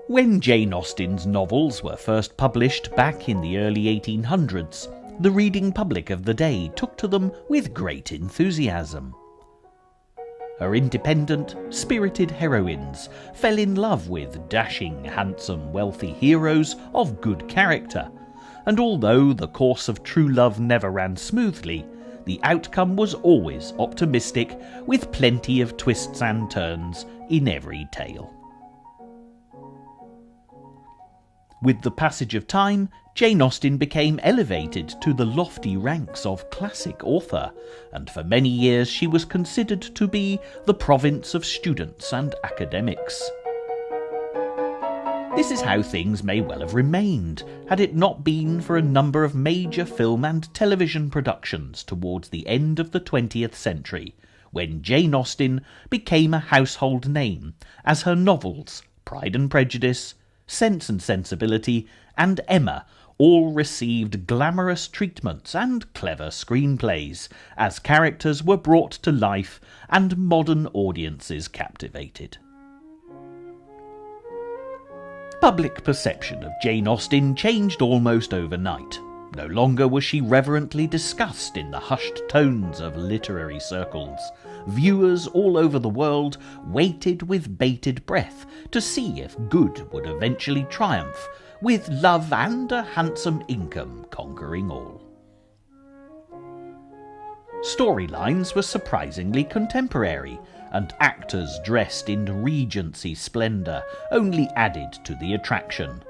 When Jane Austen's novels were first published back in the early 1800s, the reading public of the day took to them with great enthusiasm. Her independent, spirited heroines fell in love with dashing, handsome, wealthy heroes of good character, and although the course of true love never ran smoothly, the outcome was always optimistic, with plenty of twists and turns in every tale. With the passage of time, Jane Austen became elevated to the lofty ranks of classic author, and for many years she was considered to be the province of students and academics. This is how things may well have remained, had it not been for a number of major film and television productions towards the end of the 20th century, when Jane Austen became a household name, as her novels, Pride and Prejudice, Sense and Sensibility, and Emma all received glamorous treatments and clever screenplays, as characters were brought to life and modern audiences captivated. Public perception of Jane Austen changed almost overnight. No longer was she reverently discussed in the hushed tones of literary circles. Viewers all over the world waited with bated breath to see if good would eventually triumph, with love and a handsome income conquering all. Storylines were surprisingly contemporary, and actors dressed in Regency splendour only added to the attraction.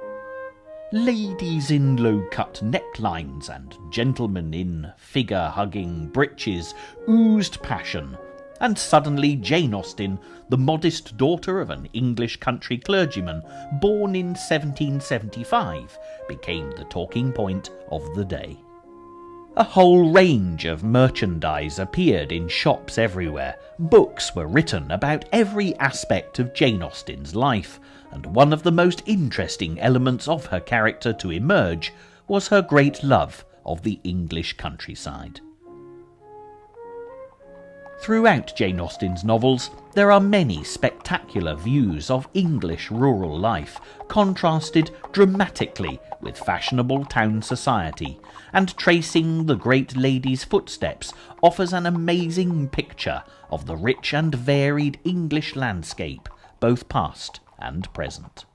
Ladies in low-cut necklines and gentlemen in figure-hugging breeches oozed passion, and suddenly Jane Austen, the modest daughter of an English country clergyman born in 1775, became the talking point of the day. A whole range of merchandise appeared in shops everywhere. Books were written about every aspect of Jane Austen's life, and one of the most interesting elements of her character to emerge was her great love of the English countryside. Throughout Jane Austen's novels, there are many spectacular views of English rural life, contrasted dramatically with fashionable town society, and tracing the great lady's footsteps offers an amazing picture of the rich and varied English landscape, both past and present.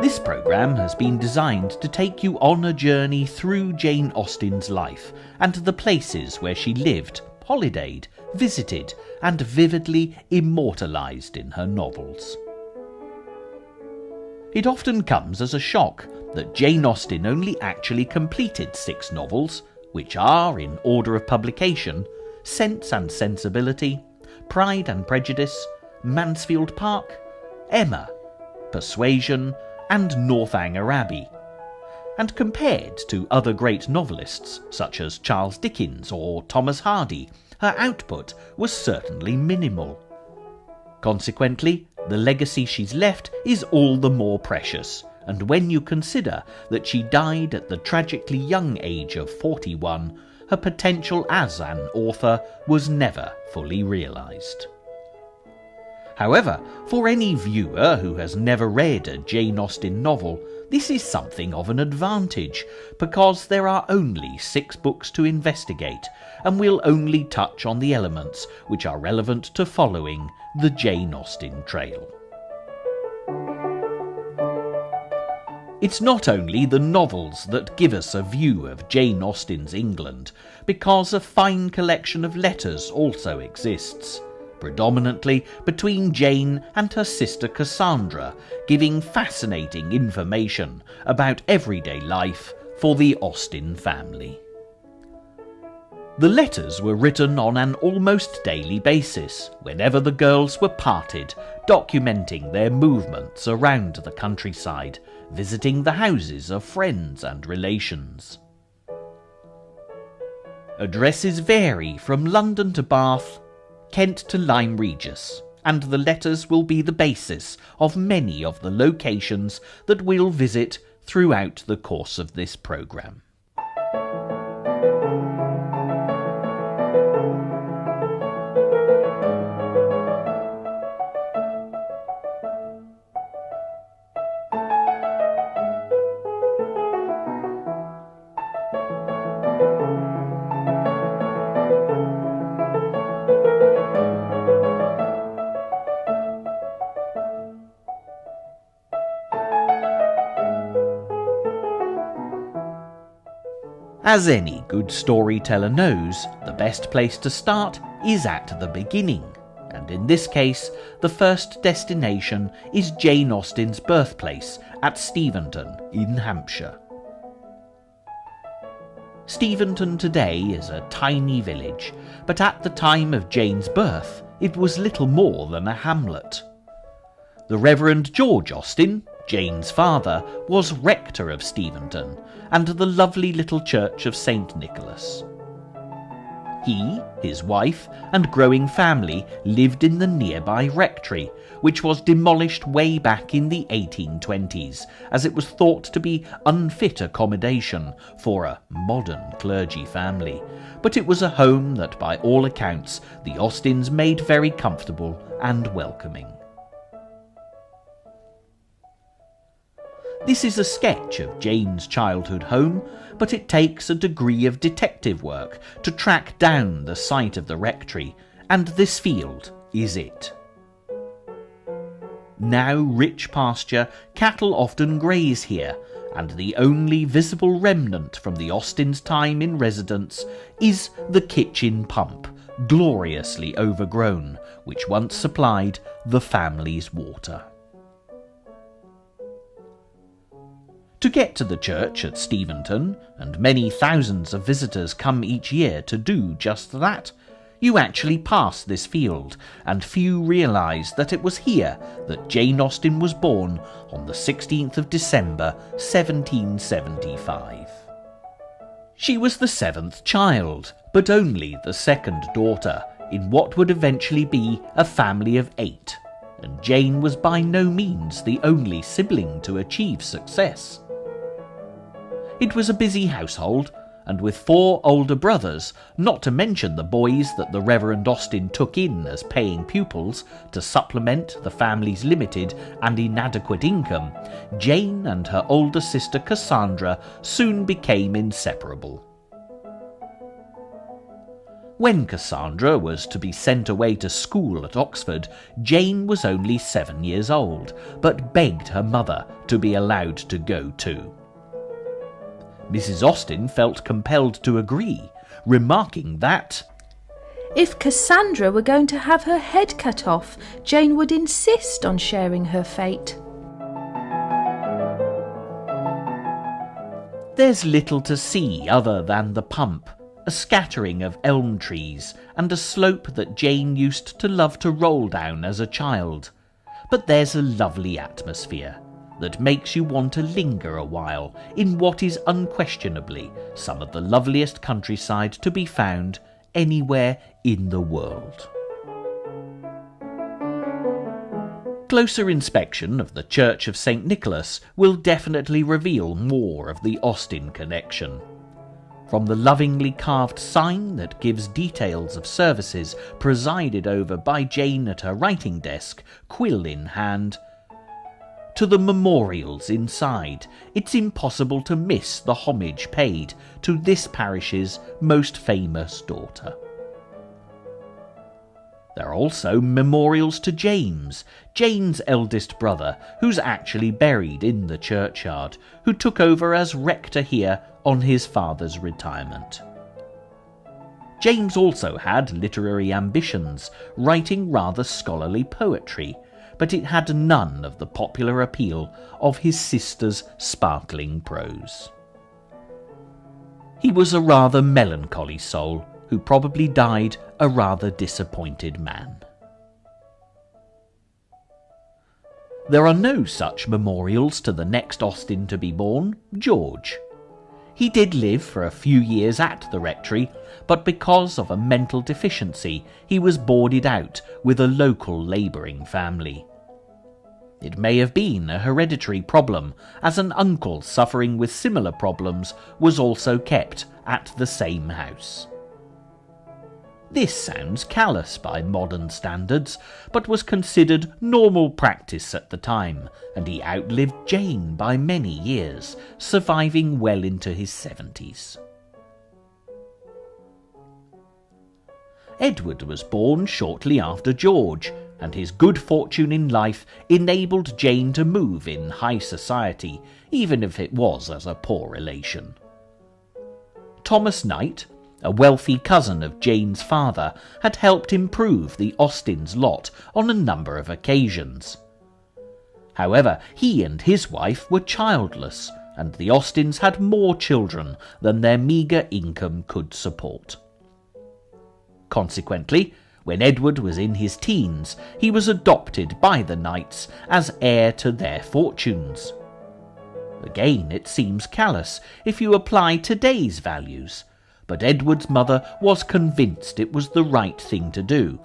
This programme has been designed to take you on a journey through Jane Austen's life and the places where she lived, holidayed, visited, and vividly immortalised in her novels. It often comes as a shock that Jane Austen only actually completed 6 novels, which are, in order of publication, Sense and Sensibility, Pride and Prejudice, Mansfield Park, Emma, Persuasion, and Northanger Abbey, and compared to other great novelists such as Charles Dickens or Thomas Hardy, her output was certainly minimal. Consequently, the legacy she's left is all the more precious, and when you consider that she died at the tragically young age of 41, her potential as an author was never fully realised. However, for any viewer who has never read a Jane Austen novel, this is something of an advantage, because there are only 6 books to investigate, and we'll only touch on the elements which are relevant to following the Jane Austen trail. It's not only the novels that give us a view of Jane Austen's England, because a fine collection of letters also exists, predominantly between Jane and her sister Cassandra, giving fascinating information about everyday life for the Austen family. The letters were written on an almost daily basis, whenever the girls were parted, documenting their movements around the countryside, visiting the houses of friends and relations. Addresses vary from London to Bath, Kent to Lyme Regis, and the letters will be the basis of many of the locations that we'll visit throughout the course of this programme. As any good storyteller knows, the best place to start is at the beginning, and in this case, the first destination is Jane Austen's birthplace at Steventon in Hampshire. Steventon today is a tiny village, but at the time of Jane's birth, it was little more than a hamlet. The Reverend George Austen, Jane's father, was rector of Steventon and the lovely little church of St. Nicholas. He, his wife, and growing family lived in the nearby rectory, which was demolished way back in the 1820s, as it was thought to be unfit accommodation for a modern clergy family. But it was a home that, by all accounts, the Austens made very comfortable and welcoming. This is a sketch of Jane's childhood home, but it takes a degree of detective work to track down the site of the rectory, and this field is it. Now rich pasture, cattle often graze here, and the only visible remnant from the Austens' time in residence is the kitchen pump, gloriously overgrown, which once supplied the family's water. To get to the church at Steventon, and many thousands of visitors come each year to do just that, you actually pass this field, and few realise that it was here that Jane Austen was born on the 16th of December 1775. She was the seventh child, but only the second daughter, in what would eventually be a family of 8, and Jane was by no means the only sibling to achieve success. It was a busy household, and with 4 older brothers, not to mention the boys that the Reverend Austen took in as paying pupils to supplement the family's limited and inadequate income, Jane and her older sister Cassandra soon became inseparable. When Cassandra was to be sent away to school at Oxford, Jane was only 7 years old, but begged her mother to be allowed to go too. Mrs. Austen felt compelled to agree, remarking that, "If Cassandra were going to have her head cut off, Jane would insist on sharing her fate." There's little to see other than the pump, a scattering of elm trees, and a slope that Jane used to love to roll down as a child. But there's a lovely atmosphere that makes you want to linger a while in what is unquestionably some of the loveliest countryside to be found anywhere in the world. Closer inspection of the Church of St. Nicholas will definitely reveal more of the Austen connection. From the lovingly carved sign that gives details of services presided over by Jane at her writing desk, quill in hand, to the memorials inside, it's impossible to miss the homage paid to this parish's most famous daughter. There are also memorials to James, Jane's eldest brother, who's actually buried in the churchyard, who took over as rector here on his father's retirement. James also had literary ambitions, writing rather scholarly poetry, but it had none of the popular appeal of his sister's sparkling prose. He was a rather melancholy soul, who probably died a rather disappointed man. There are no such memorials to the next Austen to be born, George. He did live for a few years at the rectory, but because of a mental deficiency, he was boarded out with a local labouring family. It may have been a hereditary problem, as an uncle suffering with similar problems was also kept at the same house. This sounds callous by modern standards, but was considered normal practice at the time, and he outlived Jane by many years, surviving well into his 70s. Edward was born shortly after George, and his good fortune in life enabled Jane to move in high society, even if it was as a poor relation. Thomas Knight, a wealthy cousin of Jane's father, had helped improve the Austens' lot on a number of occasions. However, he and his wife were childless, and the Austens had more children than their meagre income could support. Consequently, when Edward was in his teens, he was adopted by the Knights as heir to their fortunes. Again, it seems callous if you apply today's values, but Edward's mother was convinced it was the right thing to do,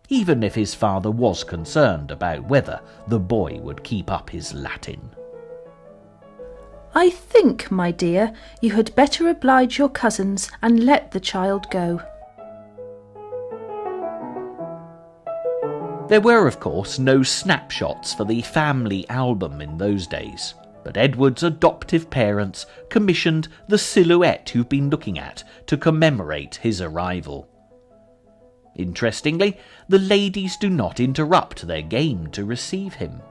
even if his father was concerned about whether the boy would keep up his Latin. "I think, my dear, you had better oblige your cousins and let the child go." There were, of course, no snapshots for the family album in those days, but Edward's adoptive parents commissioned the silhouette you've been looking at to commemorate his arrival. Interestingly, the ladies do not interrupt their game to receive him.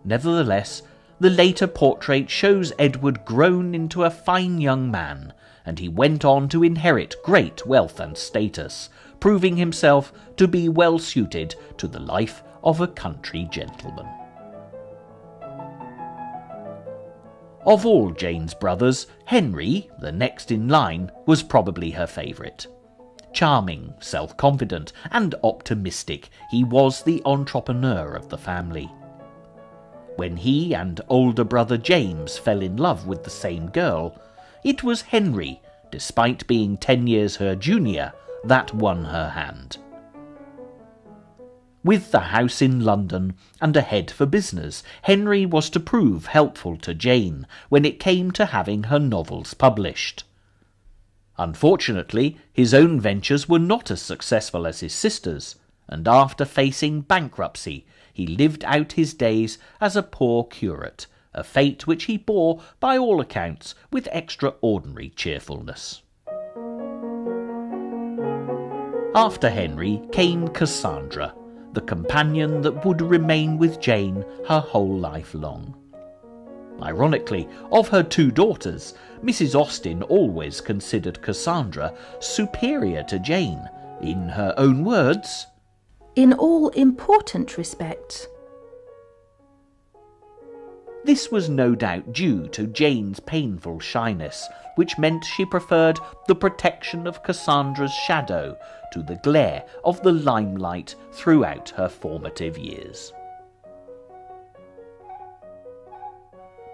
Nevertheless, the later portrait shows Edward grown into a fine young man, and he went on to inherit great wealth and status, proving himself to be well suited to the life of a country gentleman. Of all Jane's brothers, Henry, the next in line, was probably her favourite. Charming, self-confident, and optimistic, he was the entrepreneur of the family. When he and older brother James fell in love with the same girl, it was Henry, despite being 10 years her junior, that won her hand. With the house in London and a head for business, Henry was to prove helpful to Jane when it came to having her novels published. Unfortunately, his own ventures were not as successful as his sister's, and after facing bankruptcy, he lived out his days as a poor curate, a fate which he bore, by all accounts, with extraordinary cheerfulness. After Henry came Cassandra, the companion that would remain with Jane her whole life long. Ironically, of her 2 daughters, Mrs. Austen always considered Cassandra superior to Jane, in her own words, "in all important respects." This was no doubt due to Jane's painful shyness, which meant she preferred the protection of Cassandra's shadow to the glare of the limelight throughout her formative years.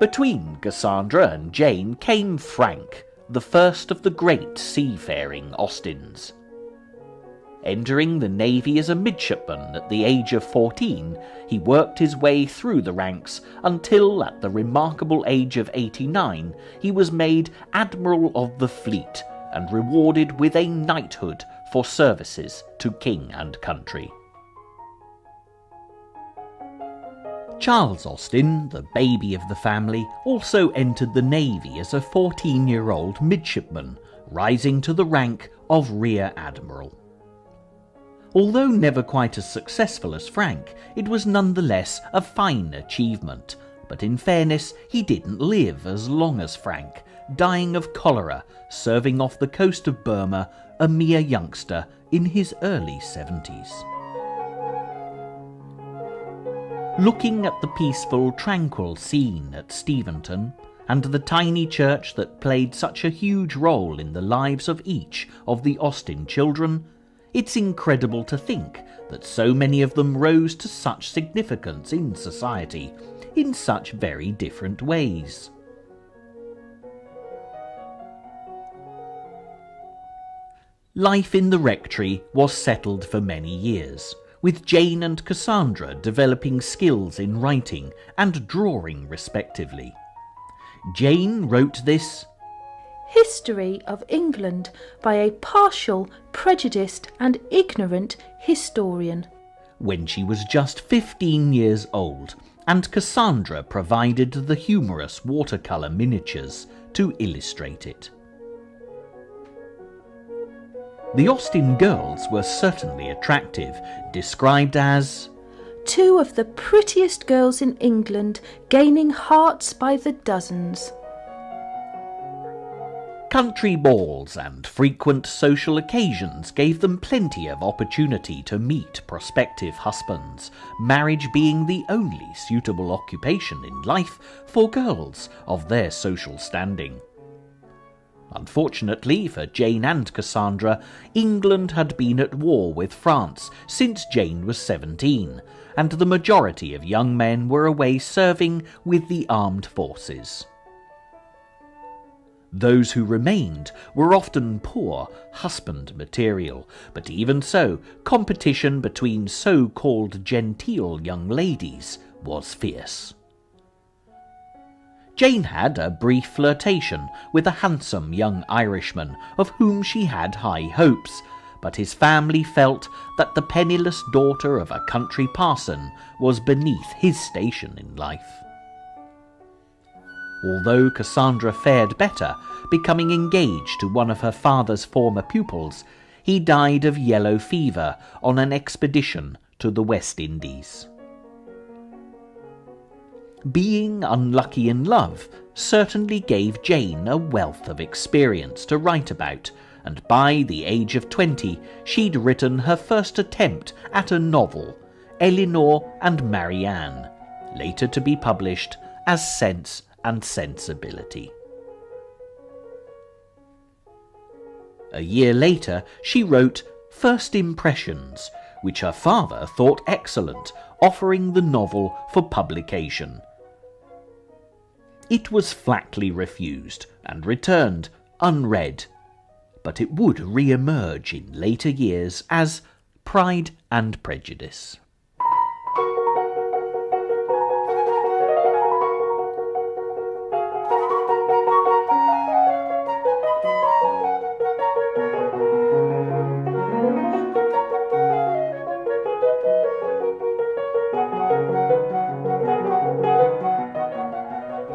Between Cassandra and Jane came Frank, the first of the great seafaring Austens. Entering the Navy as a midshipman at the age of 14, he worked his way through the ranks until, at the remarkable age of 89, he was made Admiral of the Fleet and rewarded with a knighthood for services to king and country. Charles Austen, the baby of the family, also entered the Navy as a 14-year-old midshipman, rising to the rank of Rear Admiral. Although never quite as successful as Frank, it was nonetheless a fine achievement, but in fairness he didn't live as long as Frank, dying of cholera, serving off the coast of Burma, a mere youngster in his early 70s. Looking at the peaceful, tranquil scene at Steventon, and the tiny church that played such a huge role in the lives of each of the Austen children, it's incredible to think that so many of them rose to such significance in society in such very different ways. Life in the rectory was settled for many years, with Jane and Cassandra developing skills in writing and drawing respectively. Jane wrote this History of England by a partial, prejudiced and ignorant historian when she was just 15 years old, and Cassandra provided the humorous watercolour miniatures to illustrate it. The Austen girls were certainly attractive, described as two of the prettiest girls in England, gaining hearts by the dozens. Country balls and frequent social occasions gave them plenty of opportunity to meet prospective husbands, marriage being the only suitable occupation in life for girls of their social standing. Unfortunately for Jane and Cassandra, England had been at war with France since Jane was 17, and the majority of young men were away serving with the armed forces. Those who remained were often poor husband material, but even so, competition between so-called genteel young ladies was fierce. Jane had a brief flirtation with a handsome young Irishman of whom she had high hopes, but his family felt that the penniless daughter of a country parson was beneath his station in life. Although Cassandra fared better, becoming engaged to one of her father's former pupils, he died of yellow fever on an expedition to the West Indies. Being unlucky in love certainly gave Jane a wealth of experience to write about, and by the age of 20 she'd written her first attempt at a novel, Elinor and Marianne, later to be published as Sense and Sensibility. A year later she wrote First Impressions, which her father thought excellent, offering the novel for publication. It was flatly refused and returned unread, but it would re-emerge in later years as Pride and Prejudice.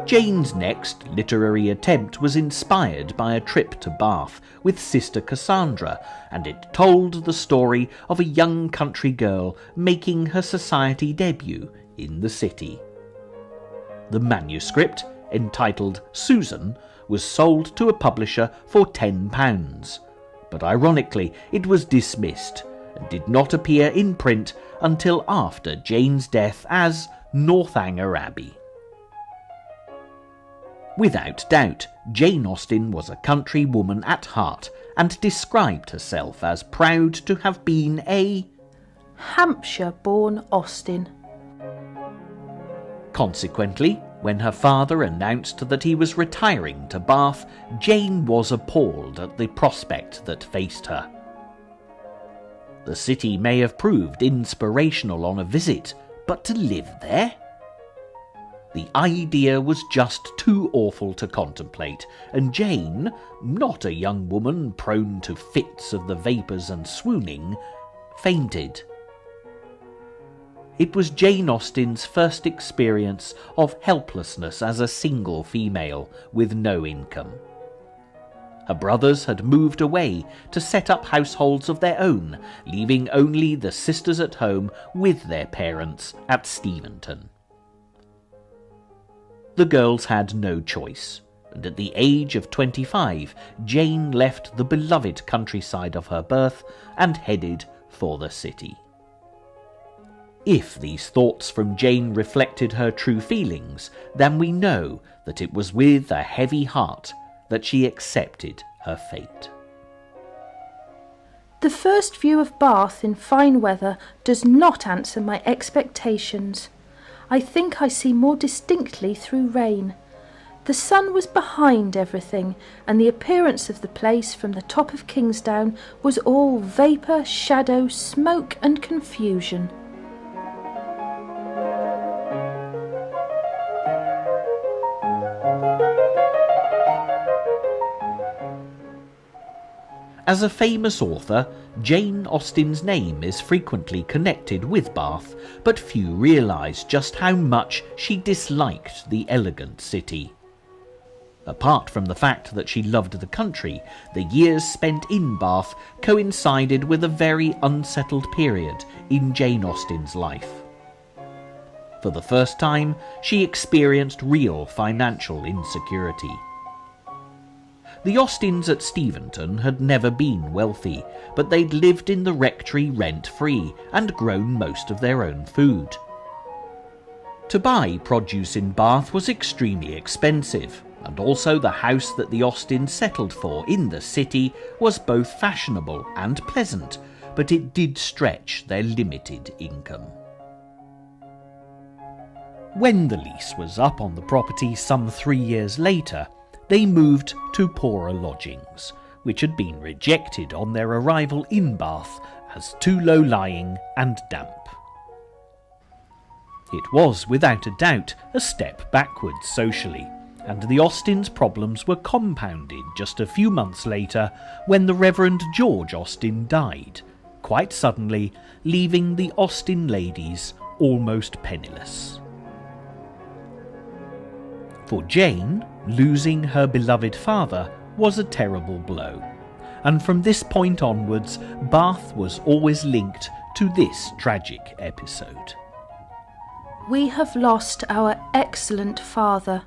Jane's next literary attempt was inspired by a trip to Bath with sister Cassandra, and it told the story of a young country girl making her society debut in the city. The manuscript, entitled Susan, was sold to a publisher for £10, but ironically it was dismissed and did not appear in print until after Jane's death as Northanger Abbey. Without doubt, Jane Austen was a country woman at heart and described herself as proud to have been a Hampshire-born Austen. Consequently, when her father announced that he was retiring to Bath, Jane was appalled at the prospect that faced her. The city may have proved inspirational on a visit, but to live there? The idea was just too awful to contemplate, and Jane, not a young woman prone to fits of the vapours and swooning, fainted. It was Jane Austen's first experience of helplessness as a single female with no income. Her brothers had moved away to set up households of their own, leaving only the sisters at home with their parents at Steventon. The girls had no choice, and at the age of 25, Jane left the beloved countryside of her birth and headed for the city. if these thoughts from Jane reflected her true feelings, then we know that it was with a heavy heart that she accepted her fate. The first view of Bath in fine weather does not answer my expectations. I think I see more distinctly through rain. The sun was behind everything, and the appearance of the place from the top of Kingsdown was all vapour, shadow, smoke and confusion. As a famous author, Jane Austen's name is frequently connected with Bath, but few realise just how much she disliked the elegant city. Apart from the fact that she loved the country, the years spent in Bath coincided with a very unsettled period in Jane Austen's life. For the first time, she experienced real financial insecurity. The Austens at Steventon had never been wealthy, but they'd lived in the rectory rent-free and grown most of their own food. To buy produce in Bath was extremely expensive, and also the house that the Austens settled for in the city was both fashionable and pleasant, but it did stretch their limited income. When the lease was up on the property some 3 years later, they moved to poorer lodgings, which had been rejected on their arrival in Bath as too low-lying and damp. It was, without a doubt, a step backwards socially, and the Austens' problems were compounded just a few months later when the Reverend George Austen died, quite suddenly leaving the Austen ladies almost penniless. For Jane, losing her beloved father was a terrible blow, and from this point onwards, Bath was always linked to this tragic episode. We have lost our excellent father.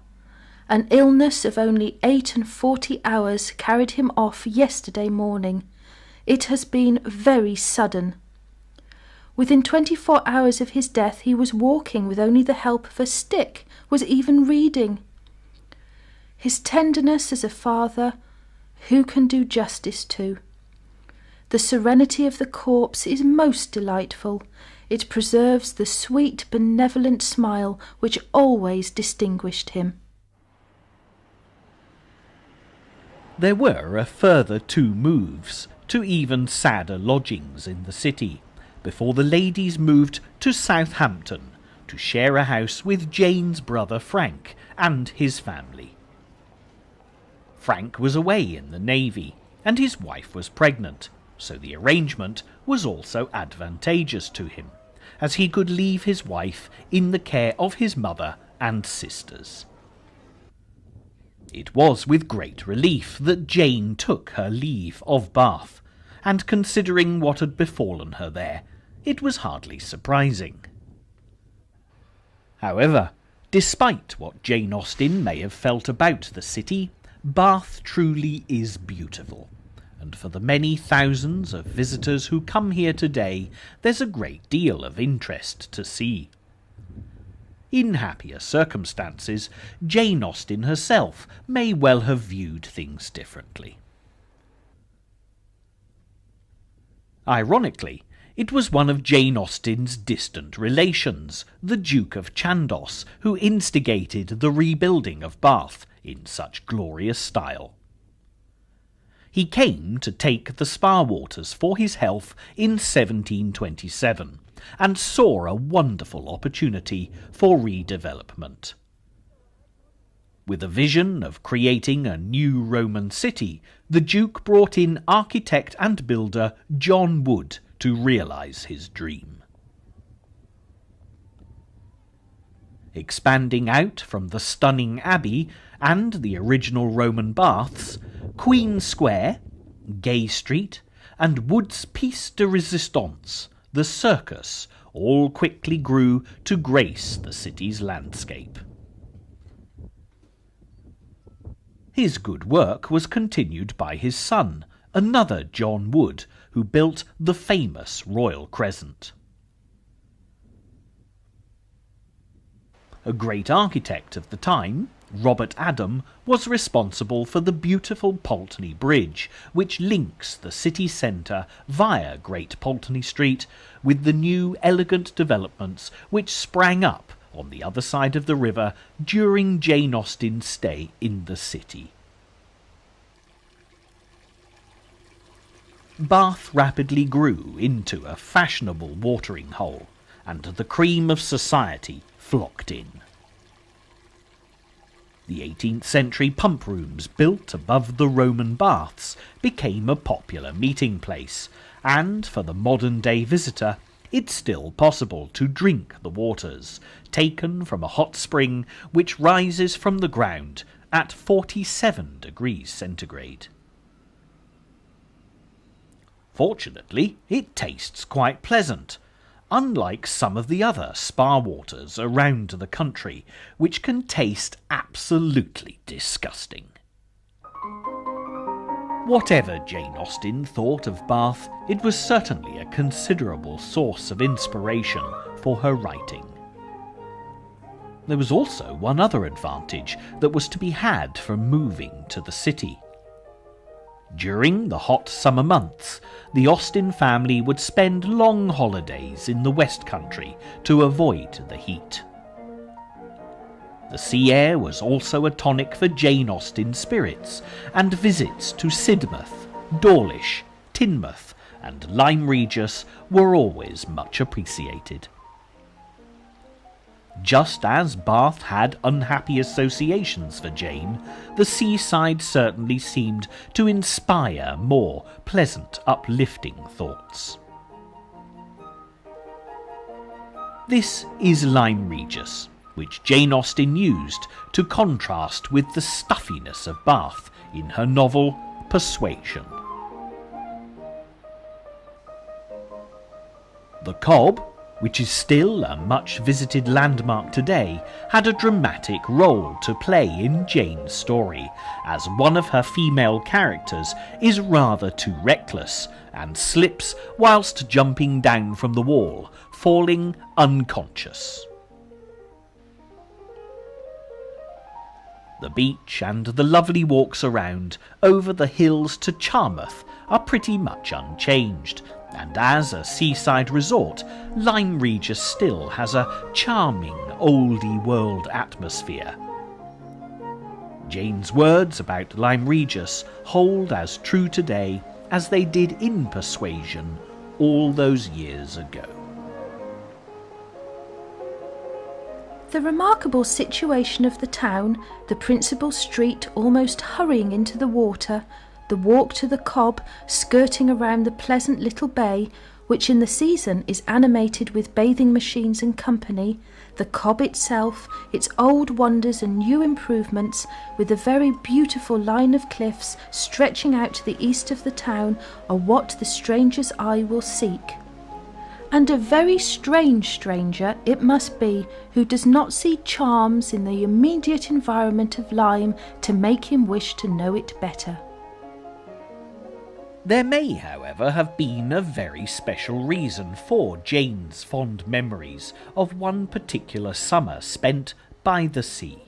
An illness of only 48 hours carried him off yesterday morning. It has been very sudden. Within 24 hours of his death he was walking with only the help of a stick, was even reading. His tenderness as a father, who can do justice to? The serenity of the corpse is most delightful. It preserves the sweet, benevolent smile which always distinguished him. There were a further 2 moves to even sadder lodgings in the city, before the ladies moved to Southampton to share a house with Jane's brother Frank and his family. Frank was away in the Navy, and his wife was pregnant, so the arrangement was also advantageous to him, as he could leave his wife in the care of his mother and sisters. It was with great relief that Jane took her leave of Bath, and considering what had befallen her there, it was hardly surprising. However, despite what Jane Austen may have felt about the city, Bath truly is beautiful, and for the many thousands of visitors who come here today, there's a great deal of interest to see. In happier circumstances, Jane Austen herself may well have viewed things differently. Ironically, it was one of Jane Austen's distant relations, the Duke of Chandos, who instigated the rebuilding of Bath in such glorious style. He came to take the spa waters for his health in 1727, and saw a wonderful opportunity for redevelopment. With a vision of creating a new Roman city, the Duke brought in architect and builder John Wood to realise his dream. Expanding out from the stunning abbey and the original Roman baths, Queen Square, Gay Street, and Wood's Piece de Resistance, the circus, all quickly grew to grace the city's landscape. His good work was continued by his son, another John Wood, who built the famous Royal Crescent. a great architect of the time, Robert Adam, was responsible for the beautiful Pulteney Bridge, which links the city centre via Great Pulteney Street with the new elegant developments which sprang up on the other side of the river during Jane Austen's stay in the city. Bath rapidly grew into a fashionable watering hole, and the cream of society flocked in. The 18th century pump rooms built above the Roman baths became a popular meeting place, and for the modern-day visitor it's still possible to drink the waters, taken from a hot spring which rises from the ground at 47 degrees centigrade. Fortunately, it tastes quite pleasant, unlike some of the other spa waters around the country, which can taste absolutely disgusting. Whatever Jane Austen thought of Bath, it was certainly a considerable source of inspiration for her writing. There was also one other advantage that was to be had from moving to the city. During the hot summer months, the Austen family would spend long holidays in the West Country to avoid the heat. The sea air was also a tonic for Jane Austen's spirits, and visits to Sidmouth, Dawlish, Teignmouth and Lyme Regis were always much appreciated. Just as Bath had unhappy associations for Jane, the seaside certainly seemed to inspire more pleasant, uplifting thoughts. This is Lyme Regis, which Jane Austen used to contrast with the stuffiness of Bath in her novel Persuasion. The Cobb, which is still a much-visited landmark today, had a dramatic role to play in Jane's story, as one of her female characters is rather too reckless and slips whilst jumping down from the wall, falling unconscious. The beach and the lovely walks around over the hills to Charmouth are pretty much unchanged, and as a seaside resort, Lyme Regis still has a charming oldie-world atmosphere. Jane's words about Lyme Regis hold as true today as they did in Persuasion all those years ago. The remarkable situation of the town, the principal street almost hurrying into the water, the walk to the Cobb skirting around the pleasant little bay, which in the season is animated with bathing machines and company, the Cobb itself, its old wonders and new improvements, with a very beautiful line of cliffs stretching out to the east of the town, are what the stranger's eye will seek. And a very strange stranger it must be who does not see charms in the immediate environment of Lyme to make him wish to know it better. There may, however, have been a very special reason for Jane's fond memories of one particular summer spent by the sea.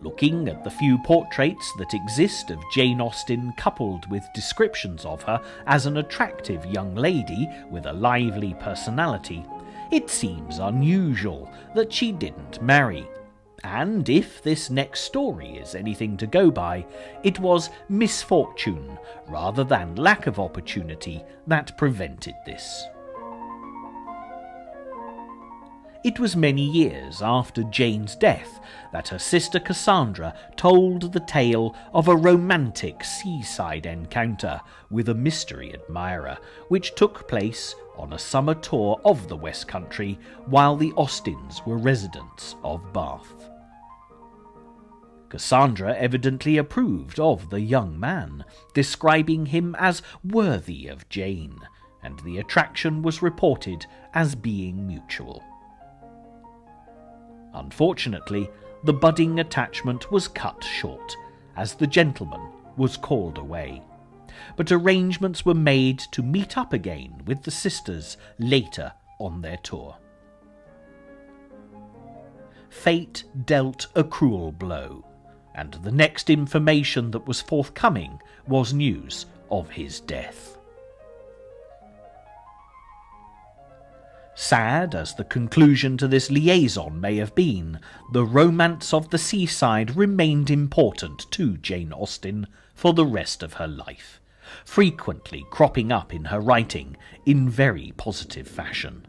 Looking at the few portraits that exist of Jane Austen coupled with descriptions of her as an attractive young lady with a lively personality, it seems unusual that she didn't marry. And if this next story is anything to go by, it was misfortune rather than lack of opportunity that prevented this. It was many years after Jane's death that her sister Cassandra told the tale of a romantic seaside encounter with a mystery admirer, which took place on a summer tour of the West Country while the Austens were residents of Bath. Cassandra evidently approved of the young man, describing him as worthy of Jane, and the attraction was reported as being mutual. Unfortunately, the budding attachment was cut short, as the gentleman was called away, but arrangements were made to meet up again with the sisters later on their tour. fate dealt a cruel blow, and the next information that was forthcoming was news of his death. Sad as the conclusion to this liaison may have been, the romance of the seaside remained important to Jane Austen for the rest of her life, frequently cropping up in her writing in very positive fashion.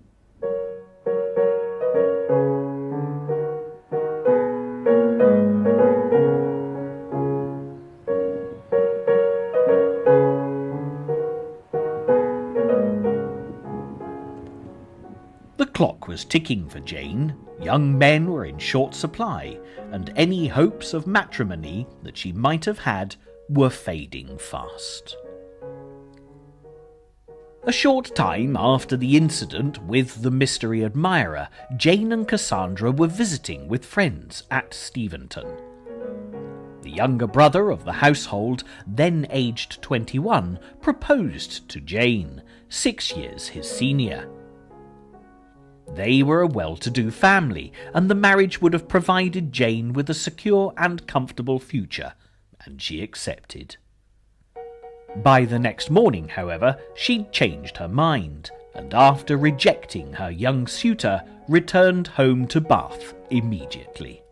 The clock was ticking for Jane, young men were in short supply, and any hopes of matrimony that she might have had were fading fast. A short time after the incident with the mystery admirer, Jane and Cassandra were visiting with friends at Steventon. The younger brother of the household, then aged 21, proposed to Jane, 6 years his senior. They were a well-to-do family, and the marriage would have provided Jane with a secure and comfortable future, and she accepted. By the next morning, however, she'd changed her mind, and after rejecting her young suitor, returned home to Bath immediately.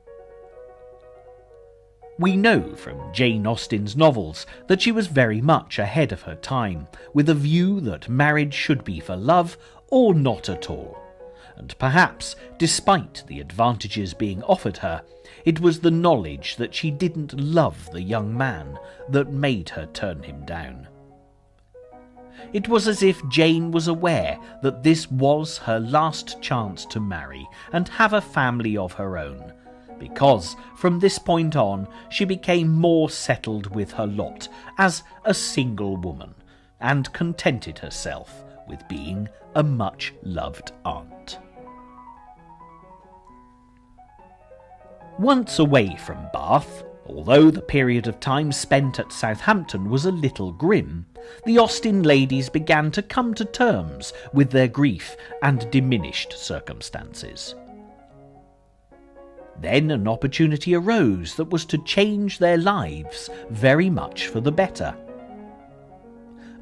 We know from Jane Austen's novels that she was very much ahead of her time, with a view that marriage should be for love or not at all. And perhaps, despite the advantages being offered her, it was the knowledge that she didn't love the young man that made her turn him down. It was as if Jane was aware that this was her last chance to marry and have a family of her own, because from this point on she became more settled with her lot as a single woman, and contented herself with being a much-loved aunt. Once away from Bath, although the period of time spent at Southampton was a little grim, the Austen ladies began to come to terms with their grief and diminished circumstances. Then an opportunity arose that was to change their lives very much for the better.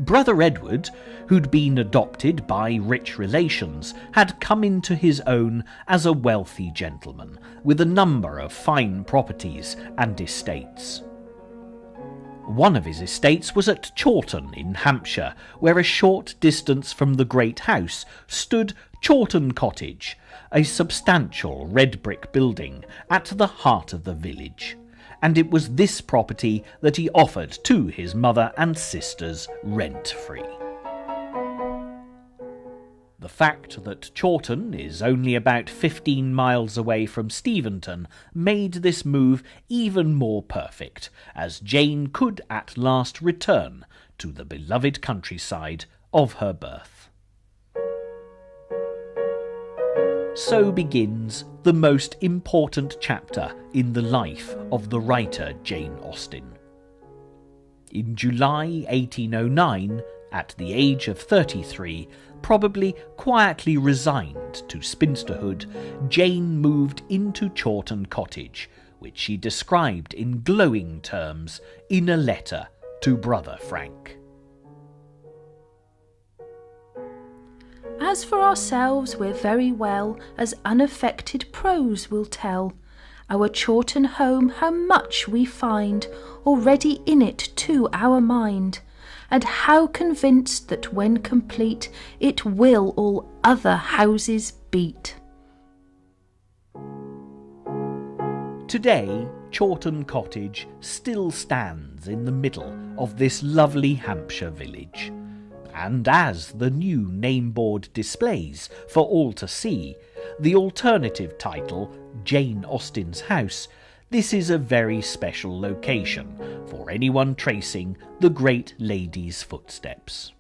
Brother Edward, who'd been adopted by rich relations, had come into his own as a wealthy gentleman, with a number of fine properties and estates. One of his estates was at Chawton in Hampshire, where a short distance from the great house stood Chawton Cottage, a substantial red brick building at the heart of the village, and it was this property that he offered to his mother and sisters rent-free. The fact that Chawton is only about 15 miles away from Steventon made this move even more perfect, as Jane could at last return to the beloved countryside of her birth. So begins the most important chapter in the life of the writer Jane Austen. In July 1809, at the age of 33, probably quietly resigned to spinsterhood, Jane moved into Chawton Cottage, which she described in glowing terms in a letter to Brother Frank. As for ourselves, we're very well, as unaffected prose will tell. Our Chawton home, how much we find already in it to our mind, and how convinced that when complete it will all other houses beat. Today, Chawton Cottage still stands in the middle of this lovely Hampshire village, and as the new name-board displays for all to see, the alternative title, Jane Austen's House, this is a very special location for anyone tracing the great lady's footsteps.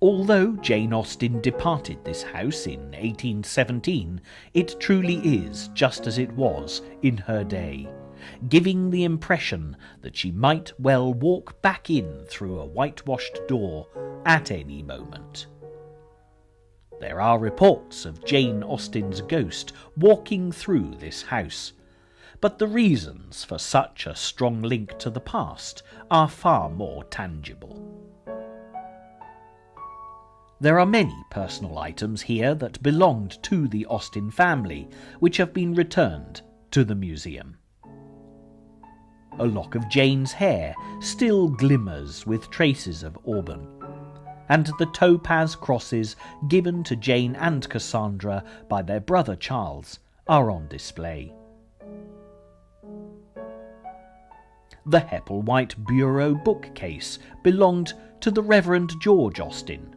Although Jane Austen departed this house in 1817, it truly is just as it was in her day, giving the impression that she might well walk back in through a whitewashed door at any moment. There are reports of Jane Austen's ghost walking through this house, but the reasons for such a strong link to the past are far more tangible. There are many personal items here that belonged to the Austen family, which have been returned to the museum. A lock of Jane's hair still glimmers with traces of auburn, and the topaz crosses given to Jane and Cassandra by their brother Charles are on display. The Hepplewhite bureau bookcase belonged to the Reverend George Austen,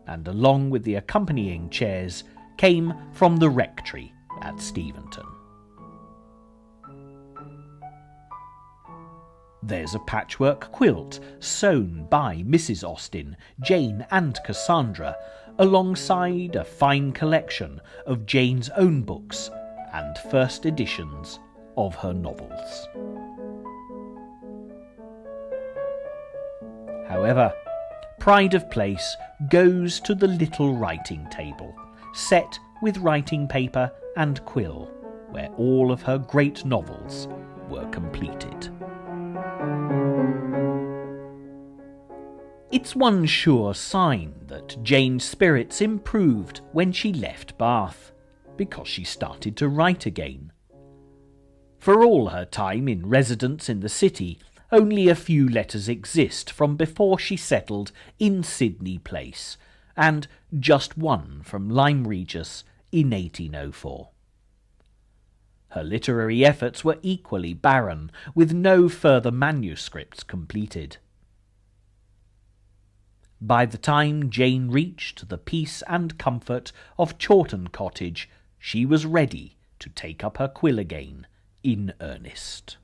and along with the accompanying chairs came from the rectory at Steventon. There's a patchwork quilt sewn by Mrs. Austen, Jane and Cassandra, alongside a fine collection of Jane's own books and first editions of her novels. However, pride of place goes to the little writing table, set with writing paper and quill, where all of her great novels were completed. It's one sure sign that Jane's spirits improved when she left Bath, because she started to write again. For all her time in residence in the city, only a few letters exist from before she settled in Sydney Place, and just one from Lyme Regis in 1804. Her literary efforts were equally barren, with no further manuscripts completed. By the time Jane reached the peace and comfort of Chawton Cottage, she was ready to take up her quill again in earnest.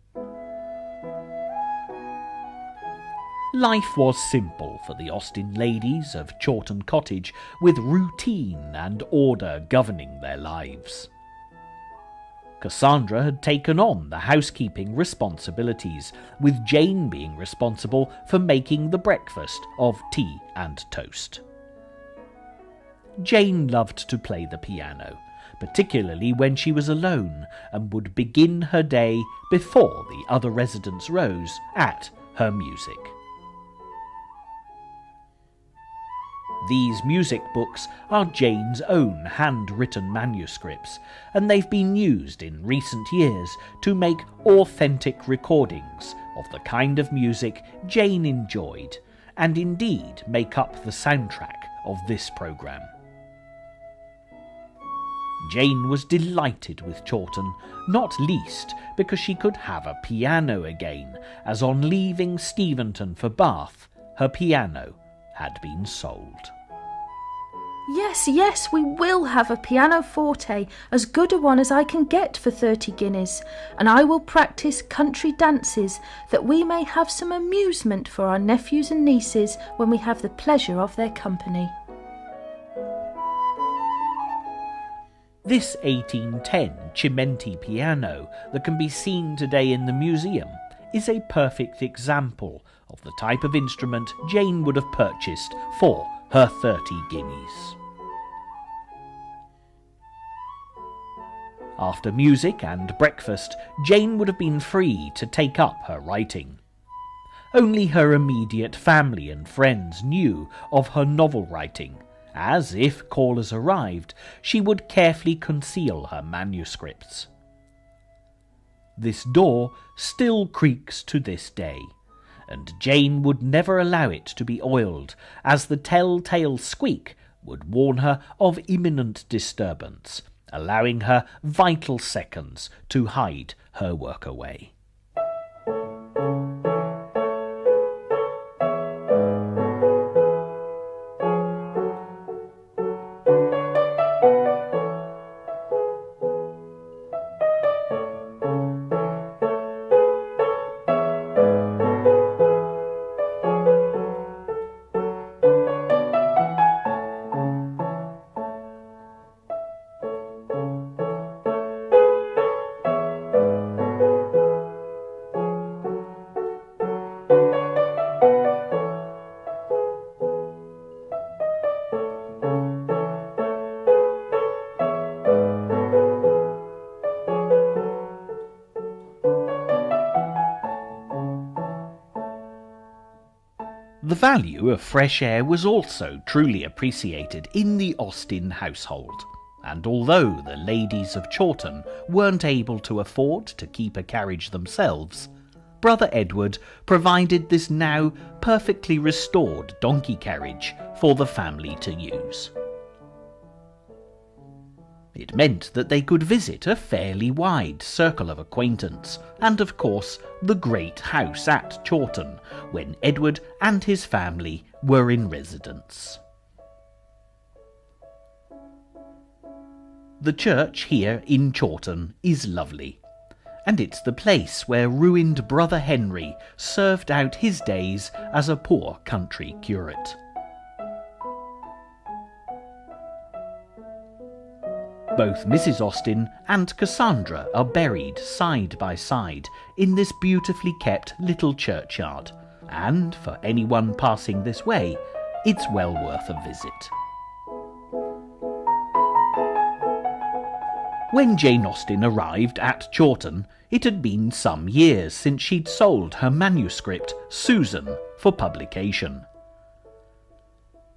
Life was simple for the Austen ladies of Chawton Cottage, with routine and order governing their lives. Cassandra had taken on the housekeeping responsibilities, with Jane being responsible for making the breakfast of tea and toast. Jane loved to play the piano, particularly when she was alone, and would begin her day before the other residents rose at her music. These music books are Jane's own handwritten manuscripts, and they've been used in recent years to make authentic recordings of the kind of music Jane enjoyed, and indeed make up the soundtrack of this programme. Jane was delighted with Chawton, not least because she could have a piano again, as on leaving Steventon for Bath, her piano had been sold. Yes, we will have a pianoforte, as good a one as I can get for 30 guineas, and I will practise country dances, that we may have some amusement for our nephews and nieces when we have the pleasure of their company. This 1810 Chimenti piano that can be seen today in the museum is a perfect example of the type of instrument Jane would have purchased for her 30 guineas. After music and breakfast, Jane would have been free to take up her writing. Only her immediate family and friends knew of her novel writing, as, if callers arrived, she would carefully conceal her manuscripts. This door still creaks to this day, and Jane would never allow it to be oiled, as the tell-tale squeak would warn her of imminent disturbance, allowing her vital seconds to hide her work away. value of fresh air was also truly appreciated in the Austen household, and although the ladies of Chawton weren't able to afford to keep a carriage themselves, Brother Edward provided this now perfectly restored donkey carriage for the family to use. It meant that they could visit a fairly wide circle of acquaintance, and of course the great house at Chawton, when Edward and his family were in residence. The church here in Chawton is lovely, and it's the place where ruined Brother Henry served out his days as a poor country curate. Both Mrs. Austen and Cassandra are buried side by side in this beautifully kept little churchyard, and for anyone passing this way, it's well worth a visit. When Jane Austen arrived at Chawton, it had been some years since she'd sold her manuscript, Susan, for publication.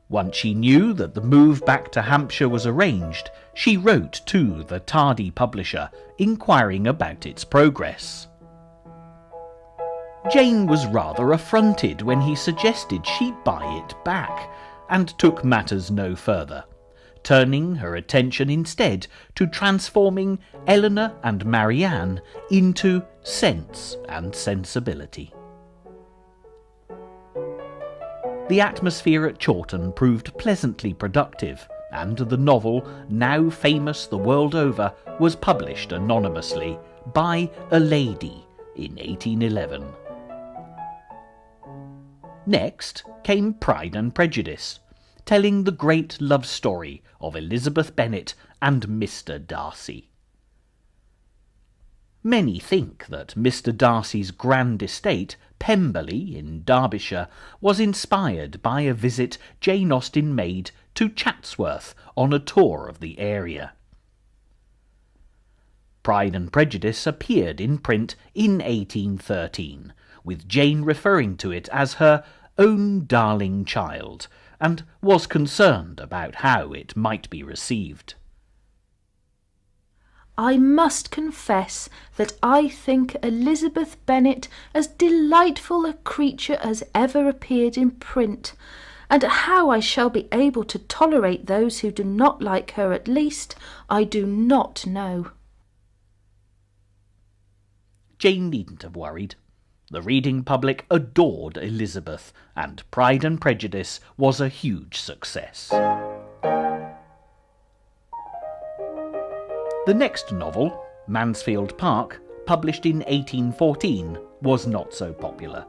Once she knew that the move back to Hampshire was arranged, she wrote to the tardy publisher, inquiring about its progress. Jane was rather affronted when he suggested she buy it back, and took matters no further, turning her attention instead to transforming Eleanor and Marianne into Sense and Sensibility. The atmosphere at Chawton proved pleasantly productive, and the novel, now famous the world over, was published anonymously by a lady in 1811. Next came Pride and Prejudice, telling the great love story of Elizabeth Bennet and Mr. Darcy. Many think that Mr. Darcy's grand estate, Pemberley in Derbyshire, was inspired by a visit Jane Austen made to Chatsworth on a tour of the area. Pride and Prejudice appeared in print in 1813, with Jane referring to it as her own darling child, and was concerned about how it might be received. I must confess that I think Elizabeth Bennet as delightful a creature as ever appeared in print, and how I shall be able to tolerate those who do not like her at least, I do not know. Jane needn't have worried. The reading public adored Elizabeth, and Pride and Prejudice was a huge success. The next novel, Mansfield Park, published in 1814, was not so popular,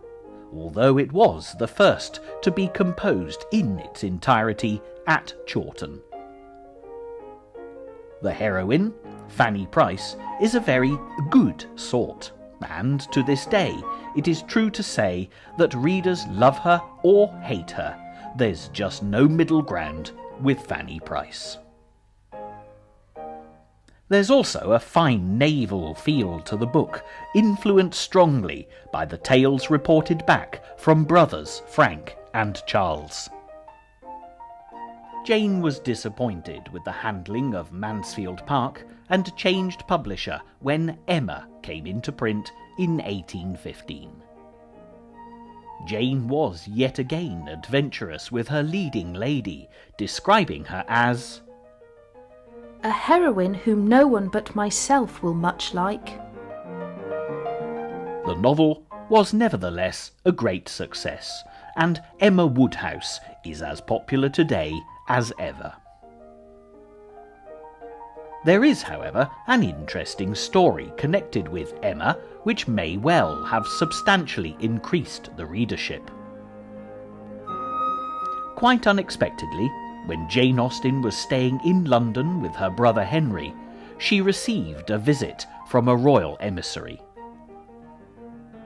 although it was the first to be composed in its entirety at Chawton. The heroine, Fanny Price, is a very good sort, and to this day it is true to say that readers love her or hate her. There's just no middle ground with Fanny Price. There's also a fine naval feel to the book, influenced strongly by the tales reported back from brothers Frank and Charles. Jane was disappointed with the handling of Mansfield Park and changed publisher when Emma came into print in 1815. Jane was yet again adventurous with her leading lady, describing her as a heroine whom no one but myself will much like. The novel was nevertheless a great success, and Emma Woodhouse is as popular today as ever. There is, however, an interesting story connected with Emma, which may well have substantially increased the readership. Quite unexpectedly, when Jane Austen was staying in London with her brother Henry, she received a visit from a royal emissary.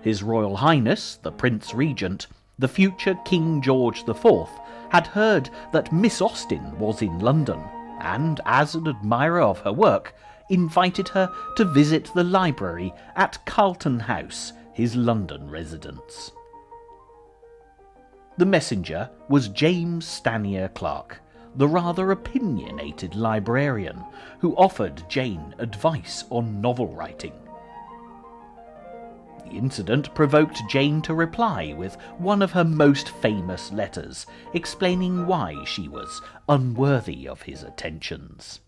His Royal Highness, the Prince Regent, the future King George IV, had heard that Miss Austen was in London, and, as an admirer of her work, invited her to visit the library at Carlton House, his London residence. The messenger was James Stanier Clark, the rather opinionated librarian who offered Jane advice on novel writing. The incident provoked Jane to reply with one of her most famous letters, explaining why she was unworthy of his attentions.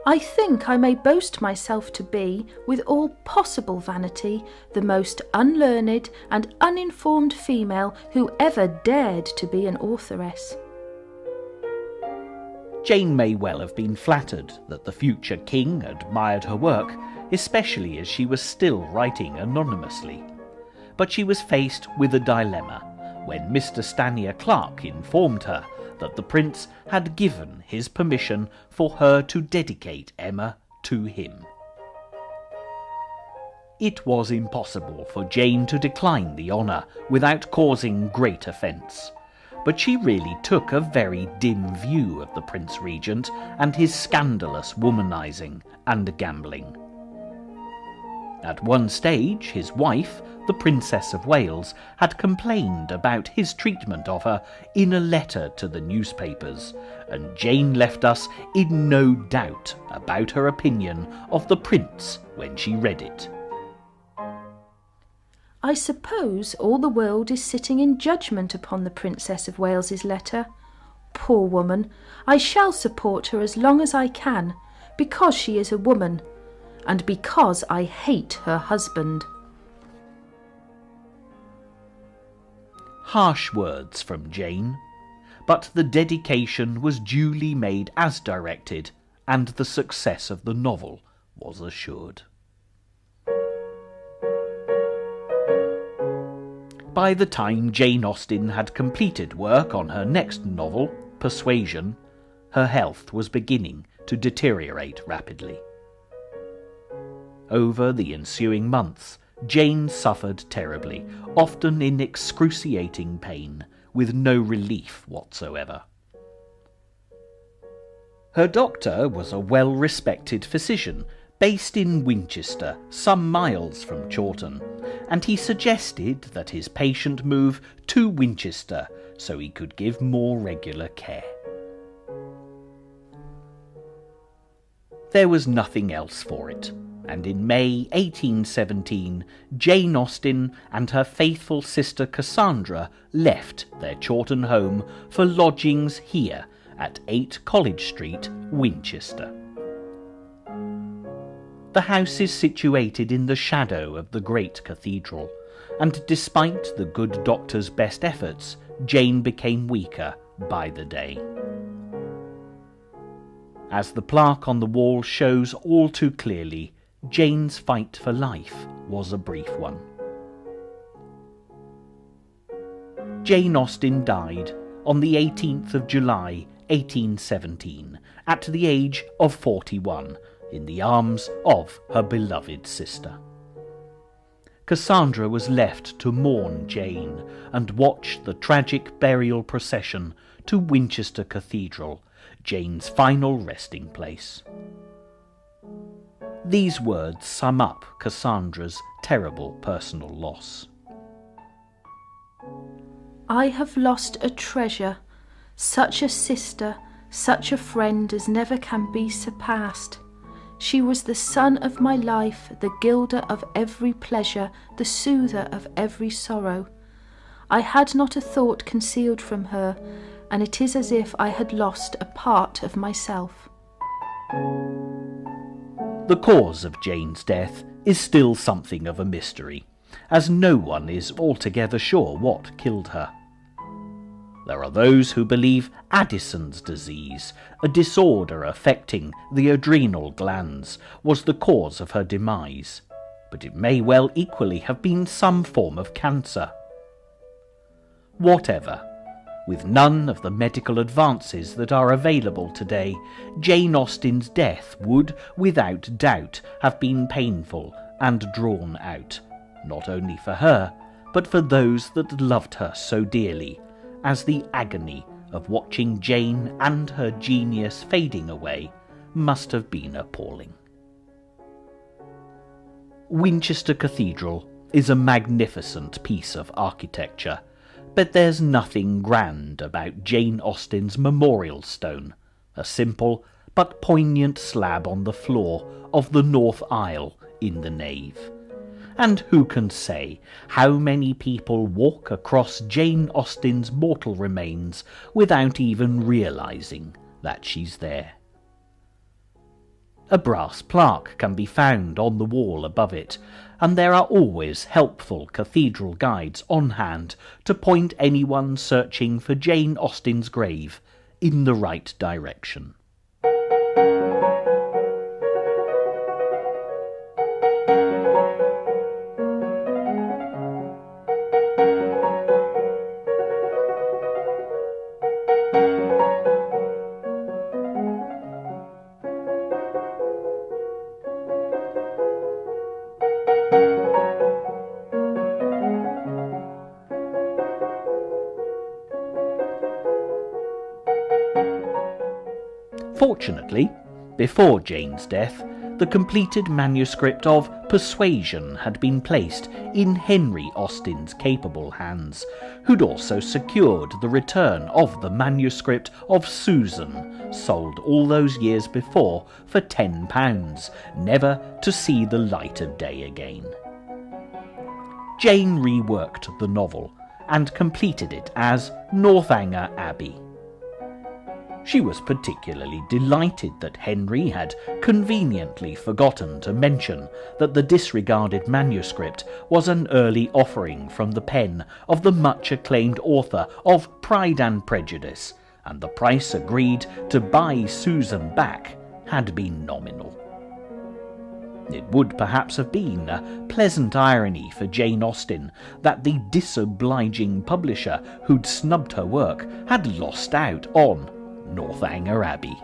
I think I may boast myself to be, with all possible vanity, the most unlearned and uninformed female who ever dared to be an authoress. Jane may well have been flattered that the future king admired her work, especially as she was still writing anonymously. But she was faced with a dilemma when Mr. Stanier Clark informed her that the prince had given his permission for her to dedicate Emma to him. It was impossible for Jane to decline the honour without causing great offence, but she really took a very dim view of the Prince Regent and his scandalous womanising and gambling. At one stage, his wife, the Princess of Wales, had complained about his treatment of her in a letter to the newspapers, and Jane left us in no doubt about her opinion of the prince when she read it. I suppose all the world is sitting in judgment upon the Princess of Wales's letter. Poor woman, I shall support her as long as I can, because she is a woman, and because I hate her husband. Harsh words from Jane, but the dedication was duly made as directed, and the success of the novel was assured. By the time Jane Austen had completed work on her next novel, Persuasion, her health was beginning to deteriorate rapidly. Over the ensuing months, Jane suffered terribly, often in excruciating pain, with no relief whatsoever. Her doctor was a well-respected physician based in Winchester, some miles from Chawton, and he suggested that his patient move to Winchester so he could give more regular care. There was nothing else for it, and in May 1817, Jane Austen and her faithful sister Cassandra left their Chawton home for lodgings here at 8 College Street, Winchester. The house is situated in the shadow of the great cathedral, and despite the good doctor's best efforts, Jane became weaker by the day. As the plaque on the wall shows all too clearly, Jane's fight for life was a brief one. Jane Austen died on the 18th of July 1817, at the age of 41, in the arms of her beloved sister. Cassandra was left to mourn Jane and watch the tragic burial procession to Winchester Cathedral, Jane's final resting place. These words sum up Cassandra's terrible personal loss. I have lost a treasure, such a sister, such a friend as never can be surpassed. She was the sun of my life, the gilder of every pleasure, the soother of every sorrow. I had not a thought concealed from her, and it is as if I had lost a part of myself. The cause of Jane's death is still something of a mystery, as no one is altogether sure what killed her. There are those who believe Addison's disease, a disorder affecting the adrenal glands, was the cause of her demise, but it may well equally have been some form of cancer. Whatever, with none of the medical advances that are available today, Jane Austen's death would, without doubt, have been painful and drawn out, not only for her, but for those that loved her so dearly, as the agony of watching Jane and her genius fading away must have been appalling. Winchester Cathedral is a magnificent piece of architecture, but there's nothing grand about Jane Austen's memorial stone, a simple but poignant slab on the floor of the north aisle in the nave. And who can say how many people walk across Jane Austen's mortal remains without even realising that she's there? A brass plaque can be found on the wall above it, and there are always helpful cathedral guides on hand to point anyone searching for Jane Austen's grave in the right direction. Fortunately, before Jane's death, the completed manuscript of Persuasion had been placed in Henry Austen's capable hands, who'd also secured the return of the manuscript of Susan, sold all those years before for £10, never to see the light of day again. Jane reworked the novel and completed it as Northanger Abbey. She was particularly delighted that Henry had conveniently forgotten to mention that the disregarded manuscript was an early offering from the pen of the much-acclaimed author of Pride and Prejudice, and the price agreed to buy Susan back had been nominal. It would perhaps have been a pleasant irony for Jane Austen that the disobliging publisher who'd snubbed her work had lost out on Northanger Abbey.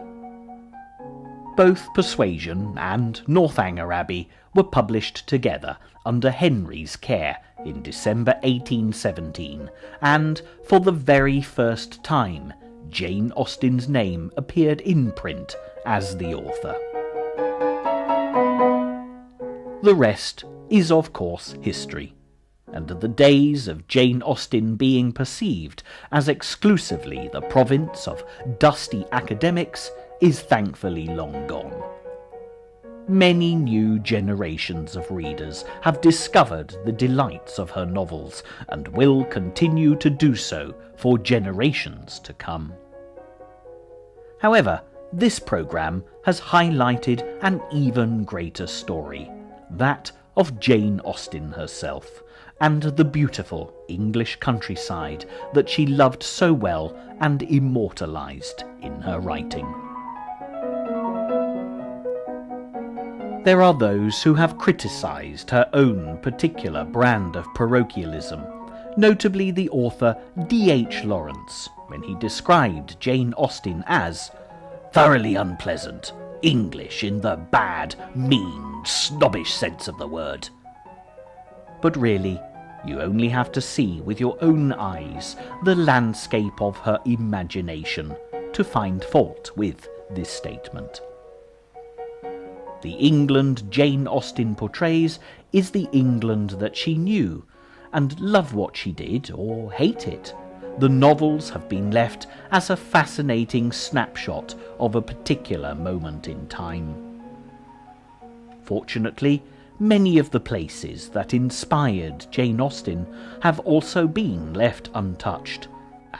Both Persuasion and Northanger Abbey were published together under Henry's care in December 1817, and for the very first time Jane Austen's name appeared in print as the author. The rest is, of course, history, and the days of Jane Austen being perceived as exclusively the province of dusty academics is thankfully long gone. Many new generations of readers have discovered the delights of her novels and will continue to do so for generations to come. However, this programme has highlighted an even greater story, that of Jane Austen herself, and the beautiful English countryside that she loved so well and immortalised in her writing. There are those who have criticised her own particular brand of parochialism, notably the author D.H. Lawrence, when he described Jane Austen as thoroughly unpleasant, English in the bad, mean, snobbish sense of the word. But really, you only have to see with your own eyes the landscape of her imagination to find fault with this statement. The England Jane Austen portrays is the England that she knew, and love what she did or hate it, the novels have been left as a fascinating snapshot of a particular moment in time. Fortunately, many of the places that inspired Jane Austen have also been left untouched,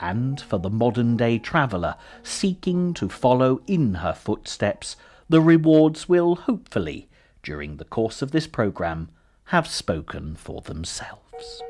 and for the modern-day traveller seeking to follow in her footsteps, the rewards will hopefully, during the course of this programme, have spoken for themselves.